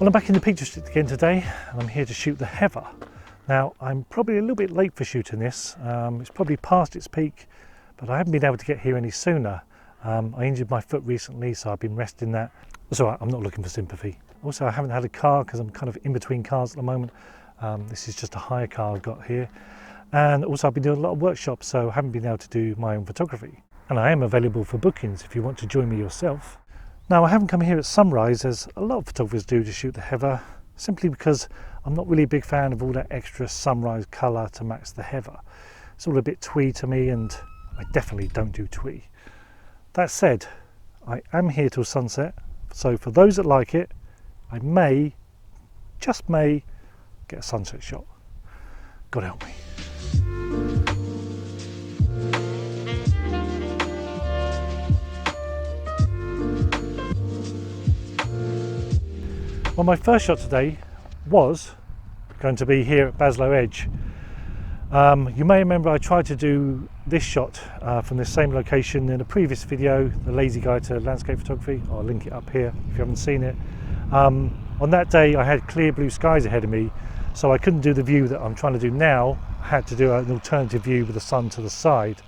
Well, I'm back in the Peak District again today, and I'm here to shoot the Heather. Now, I'm probably a little bit late for shooting this. It's probably past its peak, but I haven't been able to get here any sooner. I injured my foot recently, so I've been resting that. That's all right, I'm not looking for sympathy. Also, I haven't had a car because I'm kind of in between cars at the moment. This is just a hire car I've got here. And also I've been doing a lot of workshops, so I haven't been able to do my own photography. And I am available for bookings if you want to join me yourself. Now, I haven't come here at sunrise as a lot of photographers do to shoot the Heather, simply because I'm not really a big fan of all that extra sunrise colour to match the Heather. It's all a bit twee to me, and I definitely don't do twee. That said, I am here till sunset, so for those that like it, I may, just may, get a sunset shot. God help me. Well, my first shot today was going to be here at Baslow Edge. You may remember I tried to do this shot from this same location in a previous video, the Lazy Guide to Landscape Photography. I'll link it up here if you haven't seen it. On that day I had clear blue skies ahead of me, so I couldn't do the view that I'm trying to do now. I had to do an alternative view with the sun to the side.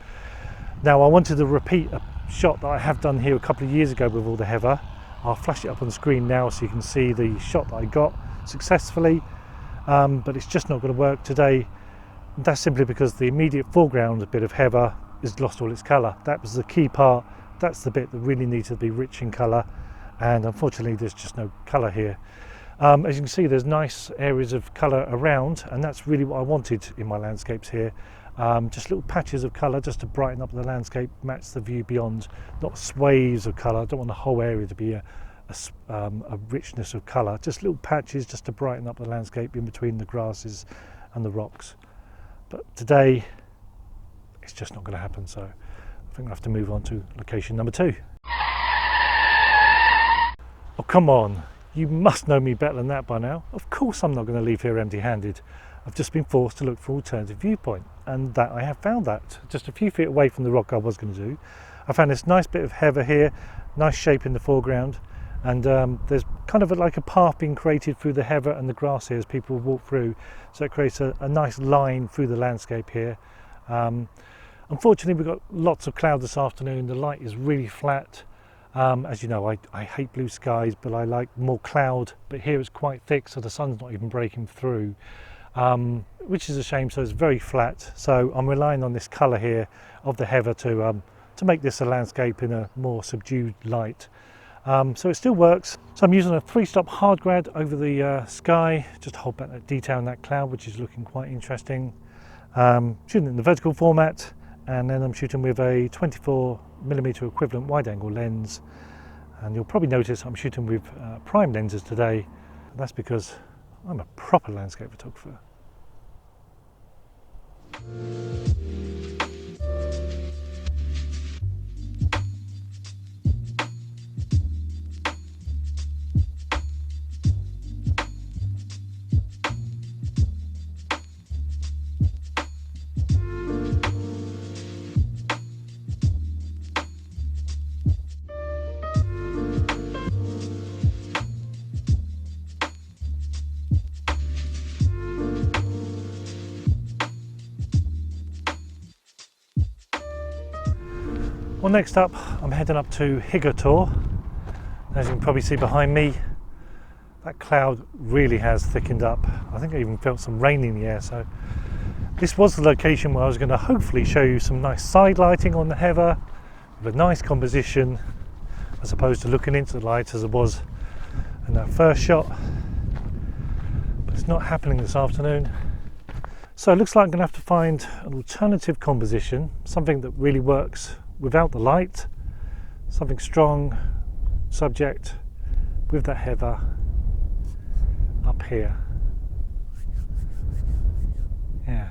Now, I wanted to repeat a shot that I have done here a couple of years ago with all the Heather. I'll flash it up on the screen now so you can see the shot that I got successfully, but it's just not going to work today. That's simply because the immediate foreground bit of Heather has lost all its colour. That was the key part. That's the bit that really needs to be rich in colour, and unfortunately there's just no colour here. As you can see, there's nice areas of colour around, and that's really what I wanted in my landscapes here. Just little patches of colour just to brighten up the landscape, match the view beyond, not swathes of colour. I don't want the whole area to be a richness of colour, just little patches just to brighten up the landscape in between the grasses and the rocks. But today, it's just not going to happen, so I think I have to move on to location number 2. Oh, come on. You must know me better than that by now. Of course I'm not going to leave here empty-handed. I've just been forced to look for an alternative viewpoint, and that I have found that. Just a few feet away from the rock I was going to do. I found this nice bit of Heather here, nice shape in the foreground, and there's kind of like a path being created through the Heather and the grass here as people walk through, so it creates a nice line through the landscape here. Unfortunately, we've got lots of cloud this afternoon. The light is really flat. As you know, I hate blue skies, but I like more cloud, but here it's quite thick, so the sun's not even breaking through, which is a shame. So it's very flat, so I'm relying on this colour here of the Heather to make this a landscape in a more subdued light. So it still works. So I'm using a 3-stop hard grad over the sky just to hold back that detail in that cloud, which is looking quite interesting. Shooting in the vertical format, and then I'm shooting with a 24mm equivalent wide angle lens, and you'll probably notice I'm shooting with prime lenses today. That's because I'm a proper landscape photographer. Well, next up I'm heading up to Higator. As you can probably see behind me, that cloud really has thickened up. I think I even felt some rain in the air, so this was the location where I was going to hopefully show you some nice side lighting on the Heather with a nice composition, as opposed to looking into the light as it was in that first shot. But it's not happening this afternoon. So it looks like I'm going to have to find an alternative composition, something that really works without the light, something strong subject with that Heather up here. Yeah.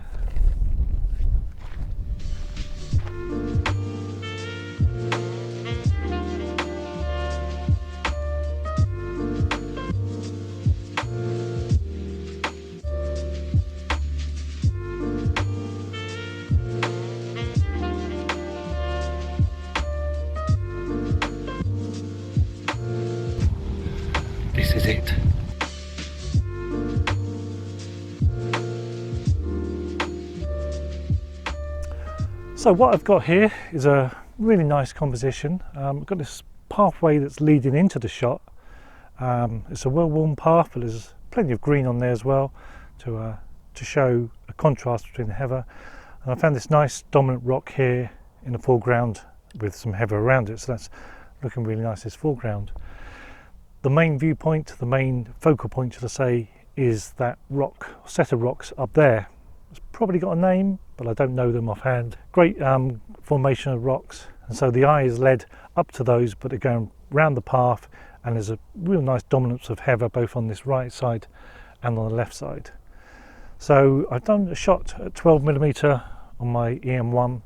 This is it. So what I've got here is a really nice composition. I've got this pathway that's leading into the shot. It's a well-worn path, but there's plenty of green on there as well to show a contrast between the heather. And I found this nice dominant rock here in the foreground with some heather around it, so that's looking really nice, this foreground. The main viewpoint, the main focal point, should I say, is that rock, set of rocks up there. It's probably got a name, but I don't know them offhand. Great formation of rocks, and so the eye is led up to those, but they're going round the path, and there's a real nice dominance of heather both on this right side and on the left side. So I've done a shot at 12mm on my EM1,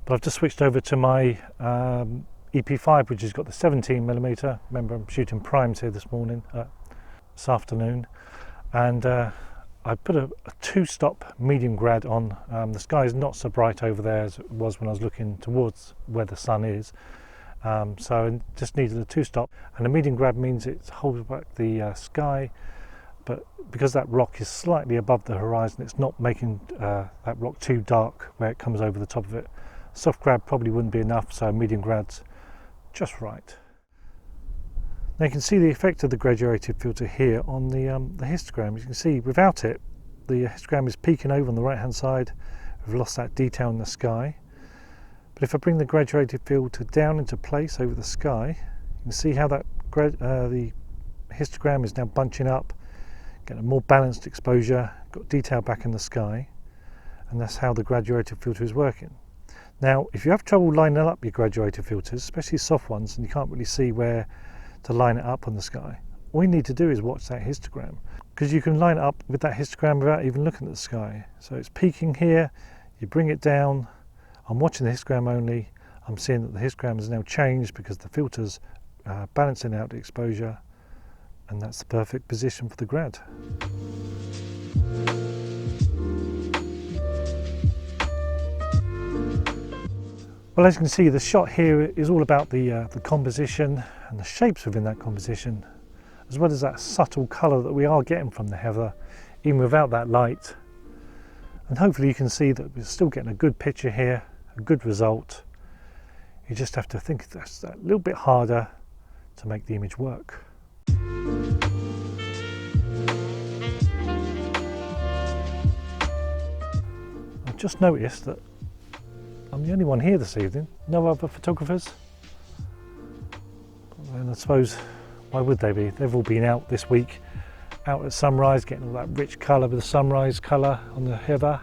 but I've just switched over to my EP5, which has got the 17mm. Remember, I'm shooting primes here this afternoon, and I put a 2-stop medium grad on. The sky is not so bright over there as it was when I was looking towards where the sun is, so I just needed a 2-stop, and a medium grad means it holds back the sky, but because that rock is slightly above the horizon, it's not making that rock too dark where it comes over the top of it. Soft grad probably wouldn't be enough, so medium grad's just right. Now you can see the effect of the graduated filter here on the histogram. As you can see, without it, the histogram is peeking over on the right hand side. We've lost that detail in the sky. But if I bring the graduated filter down into place over the sky, you can see how that the histogram is now bunching up, getting a more balanced exposure, got detail back in the sky, and that's how the graduated filter is working. Now, if you have trouble lining up your graduated filters, especially soft ones, and you can't really see where to line it up on the sky, all you need to do is watch that histogram, because you can line it up with that histogram without even looking at the sky. So it's peaking here, you bring it down, I'm watching the histogram only, I'm seeing that the histogram has now changed because the filter's balancing out the exposure, and that's the perfect position for the grad. Well, as you can see, the shot here is all about the composition and the shapes within that composition, as well as that subtle colour that we are getting from the heather, even without that light. And hopefully you can see that we're still getting a good picture here, a good result. You just have to think that's a little bit harder to make the image work. I've just noticed that I'm the only one here this evening, no other photographers. And I suppose, why would they be? They've all been out this week, out at sunrise, getting all that rich colour with the sunrise colour on the heather.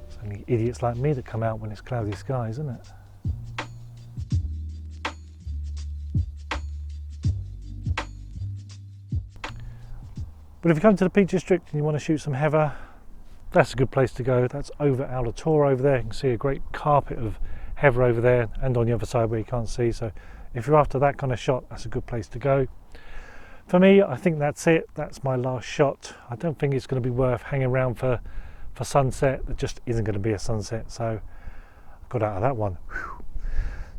It's only idiots like me that come out when it's cloudy skies, isn't it? But if you come to the Peak District and you want to shoot some heather, that's a good place to go. That's over Alator over there. You can see a great carpet of heather over there, and on the other side where you can't see. So if you're after that kind of shot, that's a good place to go. For me, I think that's it. That's my last shot. I don't think it's going to be worth hanging around for sunset. There just isn't going to be a sunset, so I got out of that one. Whew.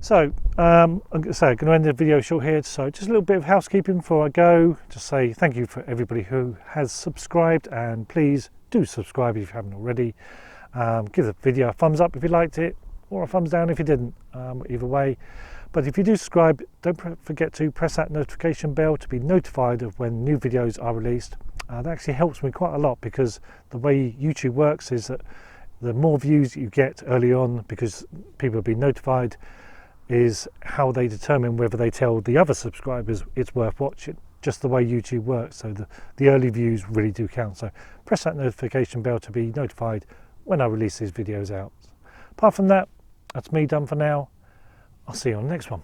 So I'm going to end the video short here. So just a little bit of housekeeping before I go. Just say thank you for everybody who has subscribed, and please do subscribe if you haven't already. Give the video a thumbs up if you liked it, or a thumbs down if you didn't. Either way. But if you do subscribe, don't forget to press that notification bell to be notified of when new videos are released. That actually helps me quite a lot, because the way YouTube works is that the more views you get early on, because people have been notified, is how they determine whether they tell the other subscribers it's worth watching. Just the way YouTube works, so the early views really do count. So press that notification bell to be notified when I release these videos out. Apart from that, that's me done for now. I'll see you on the next one.